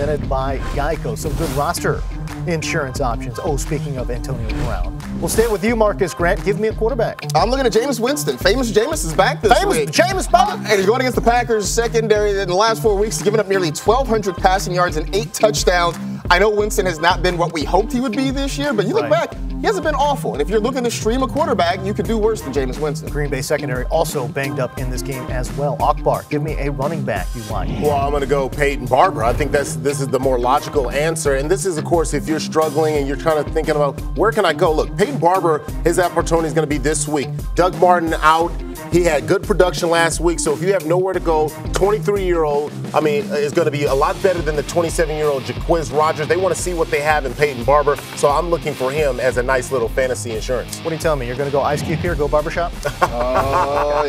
presented by GEICO. Some good roster insurance options. Oh, speaking of Antonio Brown. We'll stay with you, Marcus Grant. Give me a quarterback. I'm looking at Jameis Winston. Famous Jameis is back this week. Jameis, Bob. And he's going against the Packers secondary. In the last 4 weeks, he's given up nearly 1,200 passing yards and 8 touchdowns. I know Winston has not been what we hoped he would be this year, but you look back, he hasn't been awful. And if you're looking to stream a quarterback, you could do worse than Jameis Winston. Green Bay secondary also banged up in this game as well. Akbar, give me a running back you like. Well, I'm going to go Peyton Barber. I think this is the more logical answer. And this is, of course, if you're struggling and you're kind of thinking about where can I go? Look, Peyton Barber, his opportunity is going to be this week. Doug Martin out. He had good production last week, so if you have nowhere to go, 23-year-old, is going to be a lot better than the 27-year-old Jaquiz Rogers. They want to see what they have in Peyton Barber, so I'm looking for him as a nice little fantasy insurance. What are you telling me? You're going to go Ice Cube here, go barbershop? Oh,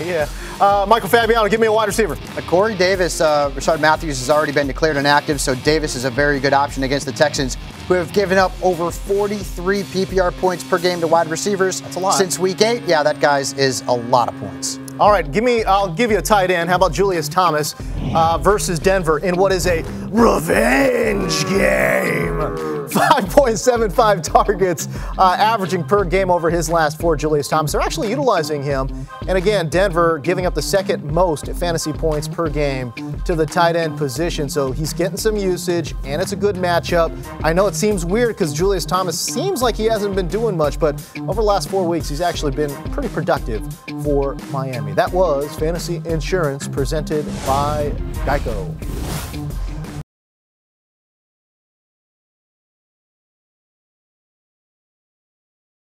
yeah. Michael Fabiano, give me a wide receiver. Corey Davis, Rashard Matthews has already been declared inactive, so Davis is a very good option against the Texans, who have given up over 43 PPR points per game to wide receivers. That's a lot. Since week 8. Yeah, that, guys, is a lot of points. All right, I'll give you a tight end. How about Julius Thomas versus Denver in what is a revenge game? 5.75 targets, averaging per game over his last 4. Julius Thomas. They're actually utilizing him. And again, Denver giving up the second most fantasy points per game to the tight end position. So he's getting some usage, and it's a good matchup. I know it seems weird because Julius Thomas seems like he hasn't been doing much, but over the last 4 weeks, he's actually been pretty productive for Miami. That was Fantasy Insurance presented by GEICO.